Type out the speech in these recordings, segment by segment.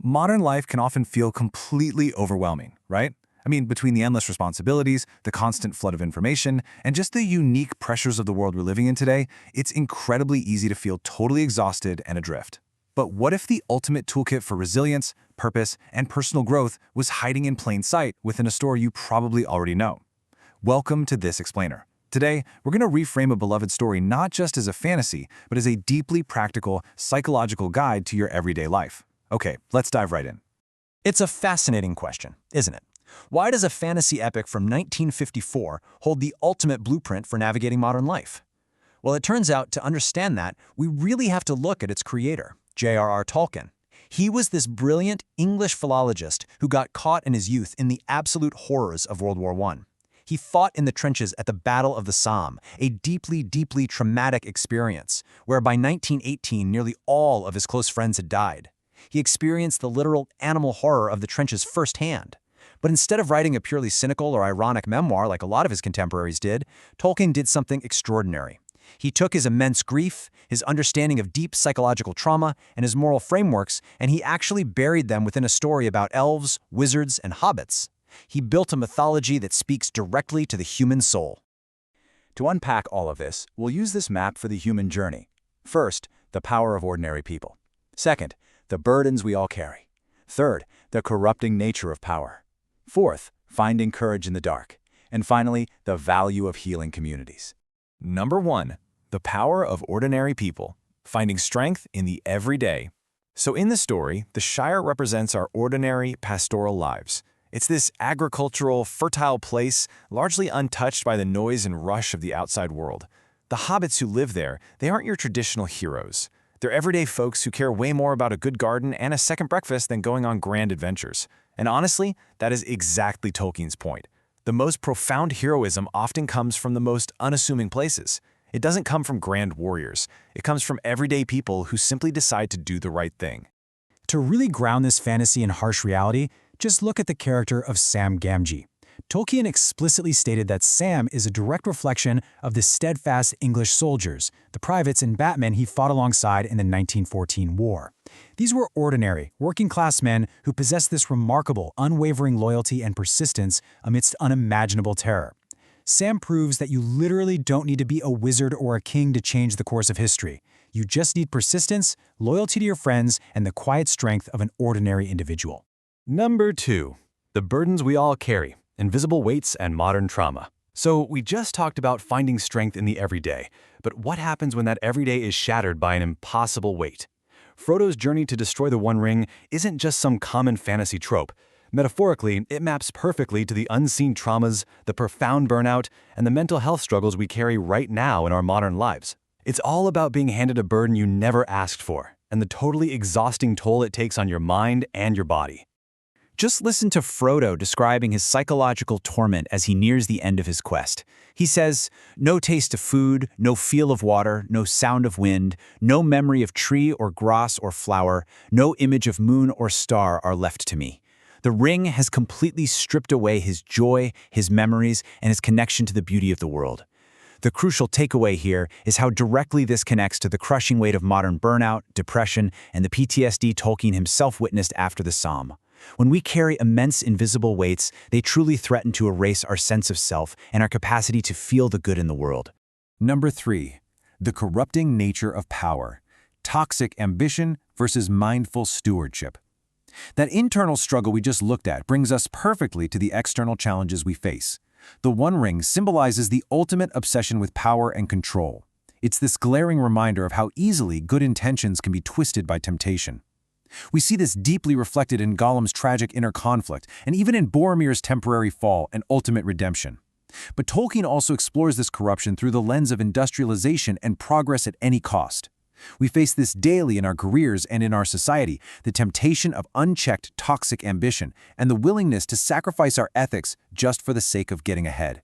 Modern life can often feel completely overwhelming, right? I mean, between the endless responsibilities, the constant flood of information, and just the unique pressures of the world we're living in today, it's incredibly easy to feel totally exhausted and adrift. But what if the ultimate toolkit for resilience, purpose, and personal growth was hiding in plain sight within a story you probably already know? Welcome to This Explainer. Today, we're going to reframe a beloved story not just as a fantasy, but as a deeply practical, psychological guide to your everyday life. Okay, let's dive right in. It's a fascinating question, isn't it? Why does a fantasy epic from 1954 hold the ultimate blueprint for navigating modern life? Well, it turns out to understand that, we really have to look at its creator, J.R.R. Tolkien. He was this brilliant English philologist who got caught in his youth in the absolute horrors of World War I. He fought in the trenches at the Battle of the Somme, a deeply, deeply traumatic experience, where by 1918 nearly all of his close friends had died. He experienced the literal animal horror of the trenches firsthand. But instead of writing a purely cynical or ironic memoir like a lot of his contemporaries did, Tolkien did something extraordinary. He took his immense grief, his understanding of deep psychological trauma, and his moral frameworks, and he actually buried them within a story about elves, wizards, and hobbits. He built a mythology that speaks directly to the human soul. To unpack all of this, we'll use this map for the human journey. First, the power of ordinary people. Second, the burdens we all carry. Third, the corrupting nature of power. Fourth, finding courage in the dark. And finally, the value of healing communities. Number 1. The power of ordinary people, finding strength in the everyday. So in the story, the Shire represents our ordinary pastoral lives. It's this agricultural, fertile place, largely untouched by the noise and rush of the outside world. The hobbits who live there, they aren't your traditional heroes. They're everyday folks who care way more about a good garden and a second breakfast than going on grand adventures. And honestly, that is exactly Tolkien's point. The most profound heroism often comes from the most unassuming places. It doesn't come from grand warriors. It comes from everyday people who simply decide to do the right thing. To really ground this fantasy in harsh reality, just look at the character of Sam Gamgee. Tolkien explicitly stated that Sam is a direct reflection of the steadfast English soldiers, the privates and batmen he fought alongside in the 1914 war. These were ordinary, working-class men who possessed this remarkable, unwavering loyalty and persistence amidst unimaginable terror. Sam proves that you literally don't need to be a wizard or a king to change the course of history. You just need persistence, loyalty to your friends, and the quiet strength of an ordinary individual. Number 2. The burdens we all carry. Invisible weights and modern trauma. So we just talked about finding strength in the everyday, but what happens when that everyday is shattered by an impossible weight? Frodo's journey to destroy the One Ring isn't just some common fantasy trope. Metaphorically, it maps perfectly to the unseen traumas, the profound burnout, and the mental health struggles we carry right now in our modern lives. It's all about being handed a burden you never asked for, and the totally exhausting toll it takes on your mind and your body. Just listen to Frodo describing his psychological torment as he nears the end of his quest. He says, "No taste of food, no feel of water, no sound of wind, no memory of tree or grass or flower, no image of moon or star are left to me. The ring has completely stripped away his joy, his memories, and his connection to the beauty of the world." The crucial takeaway here is how directly this connects to the crushing weight of modern burnout, depression, and the PTSD Tolkien himself witnessed after the Somme. When we carry immense invisible weights, they truly threaten to erase our sense of self and our capacity to feel the good in the world. Number 3. The corrupting nature of power. Toxic ambition versus mindful stewardship. That internal struggle we just looked at brings us perfectly to the external challenges we face. The One Ring symbolizes the ultimate obsession with power and control. It's this glaring reminder of how easily good intentions can be twisted by temptation. We see this deeply reflected in Gollum's tragic inner conflict, and even in Boromir's temporary fall and ultimate redemption. But Tolkien also explores this corruption through the lens of industrialization and progress at any cost. We face this daily in our careers and in our society, the temptation of unchecked toxic ambition and the willingness to sacrifice our ethics just for the sake of getting ahead.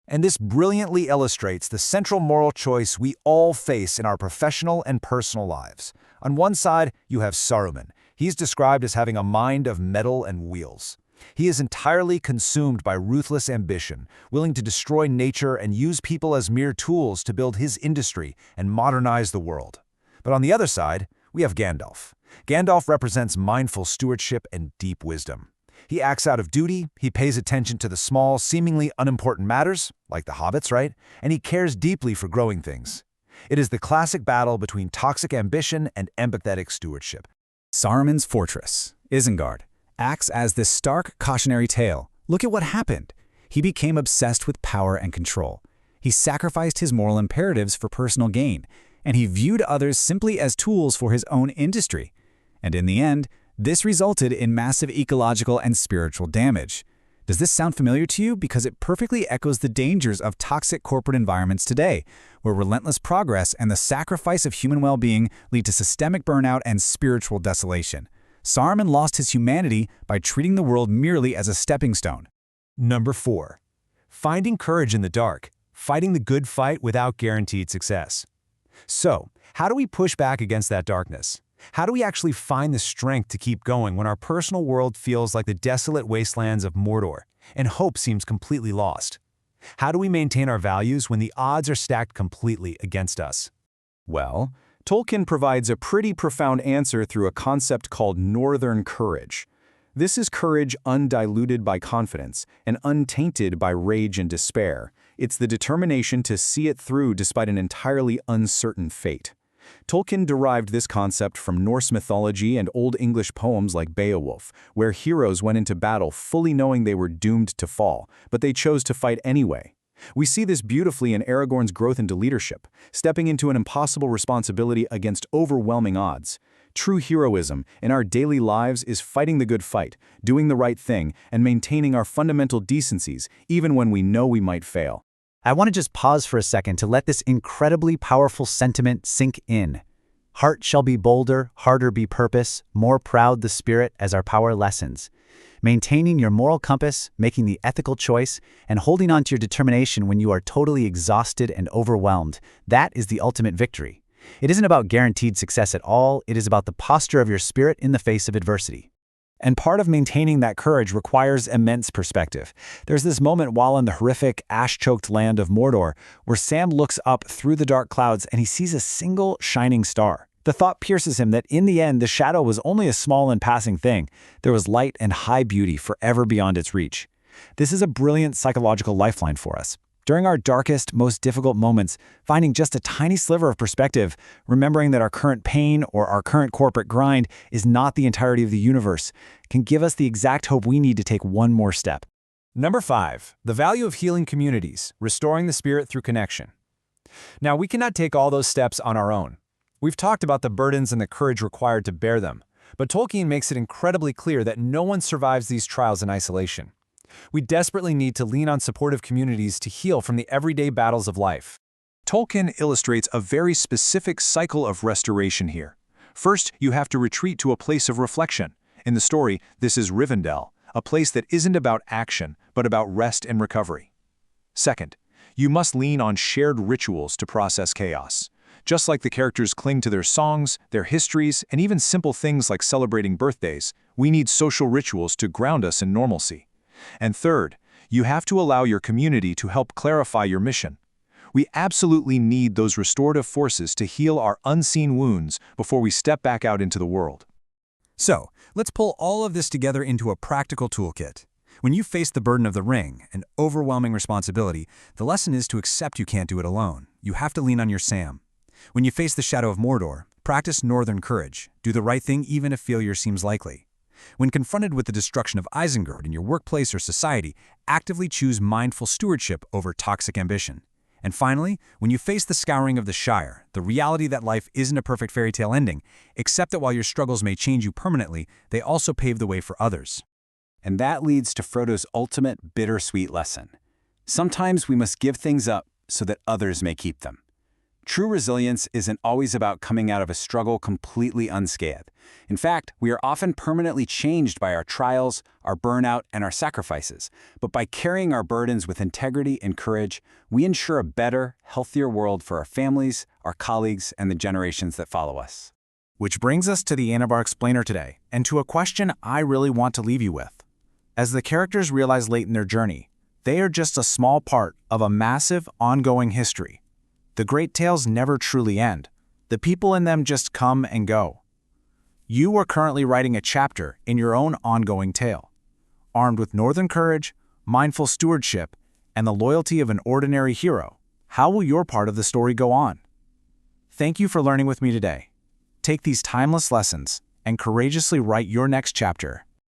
And this brilliantly illustrates the central moral choice we all face in our professional and personal lives. On one side, you have Saruman. He's described as having a mind of metal and wheels. He is entirely consumed by ruthless ambition, willing to destroy nature and use people as mere tools to build his industry and modernize the world. But on the other side, we have Gandalf. Gandalf represents mindful stewardship and deep wisdom. He acts out of duty, he pays attention to the small, seemingly unimportant matters, like the hobbits, right? And he cares deeply for growing things. It is the classic battle between toxic ambition and empathetic stewardship. Saruman's fortress, Isengard, acts as this stark cautionary tale. Look at what happened. He became obsessed with power and control. He sacrificed his moral imperatives for personal gain, and he viewed others simply as tools for his own industry. And in the end, this resulted in massive ecological and spiritual damage. Does this sound familiar to you? Because it perfectly echoes the dangers of toxic corporate environments today, where relentless progress and the sacrifice of human well-being lead to systemic burnout and spiritual desolation. Saruman lost his humanity by treating the world merely as a stepping stone. Number 4. Finding courage in the dark, fighting the good fight without guaranteed success. So, how do we push back against that darkness? How do we actually find the strength to keep going when our personal world feels like the desolate wastelands of Mordor and hope seems completely lost? How do we maintain our values when the odds are stacked completely against us? Well, Tolkien provides a pretty profound answer through a concept called northern courage. This is courage undiluted by confidence and untainted by rage and despair. It's the determination to see it through despite an entirely uncertain fate. Tolkien derived this concept from Norse mythology and Old English poems like Beowulf, where heroes went into battle fully knowing they were doomed to fall, but they chose to fight anyway. We see this beautifully in Aragorn's growth into leadership, stepping into an impossible responsibility against overwhelming odds. True heroism in our daily lives is fighting the good fight, doing the right thing, and maintaining our fundamental decencies, even when we know we might fail. I want to just pause for a second to let this incredibly powerful sentiment sink in. Heart shall be bolder, harder be purpose, more proud the spirit as our power lessens. Maintaining your moral compass, making the ethical choice, and holding on to your determination when you are totally exhausted and overwhelmed, that is the ultimate victory. It isn't about guaranteed success at all, it is about the posture of your spirit in the face of adversity. And part of maintaining that courage requires immense perspective. There's this moment while in the horrific, ash-choked land of Mordor where Sam looks up through the dark clouds and he sees a single shining star. The thought pierces him that in the end, the shadow was only a small and passing thing. There was light and high beauty forever beyond its reach. This is a brilliant psychological lifeline for us. During our darkest, most difficult moments, finding just a tiny sliver of perspective, remembering that our current pain or our current corporate grind is not the entirety of the universe, can give us the exact hope we need to take one more step. Number 5. The value of healing communities, restoring the spirit through connection. Now, we cannot take all those steps on our own. We've talked about the burdens and the courage required to bear them, but Tolkien makes it incredibly clear that no one survives these trials in isolation. We desperately need to lean on supportive communities to heal from the everyday battles of life. Tolkien illustrates a very specific cycle of restoration here. First, you have to retreat to a place of reflection. In the story, this is Rivendell, a place that isn't about action, but about rest and recovery. Second, you must lean on shared rituals to process chaos. Just like the characters cling to their songs, their histories, and even simple things like celebrating birthdays, we need social rituals to ground us in normalcy. And third, you have to allow your community to help clarify your mission. We absolutely need those restorative forces to heal our unseen wounds before we step back out into the world. So, let's pull all of this together into a practical toolkit. When you face the burden of the ring, an overwhelming responsibility, the lesson is to accept you can't do it alone. You have to lean on your Sam. When you face the shadow of Mordor, practice northern courage. Do the right thing even if failure seems likely. When confronted with the destruction of Isengard in your workplace or society, actively choose mindful stewardship over toxic ambition. And finally, when you face the scouring of the Shire, the reality that life isn't a perfect fairy tale ending, accept that while your struggles may change you permanently, they also pave the way for others. And that leads to Frodo's ultimate bittersweet lesson. Sometimes we must give things up so that others may keep them. True resilience isn't always about coming out of a struggle completely unscathed. In fact, we are often permanently changed by our trials, our burnout, and our sacrifices. But by carrying our burdens with integrity and courage, we ensure a better, healthier world for our families, our colleagues, and the generations that follow us. Which brings us to the end of our explainer today, and to a question I really want to leave you with. As the characters realize late in their journey, they are just a small part of a massive, ongoing history. The great tales never truly end. The people in them just come and go. You are currently writing a chapter in your own ongoing tale. Armed with northern courage, mindful stewardship, and the loyalty of an ordinary hero, how will your part of the story go on? Thank you for learning with me today. Take these timeless lessons and courageously write your next chapter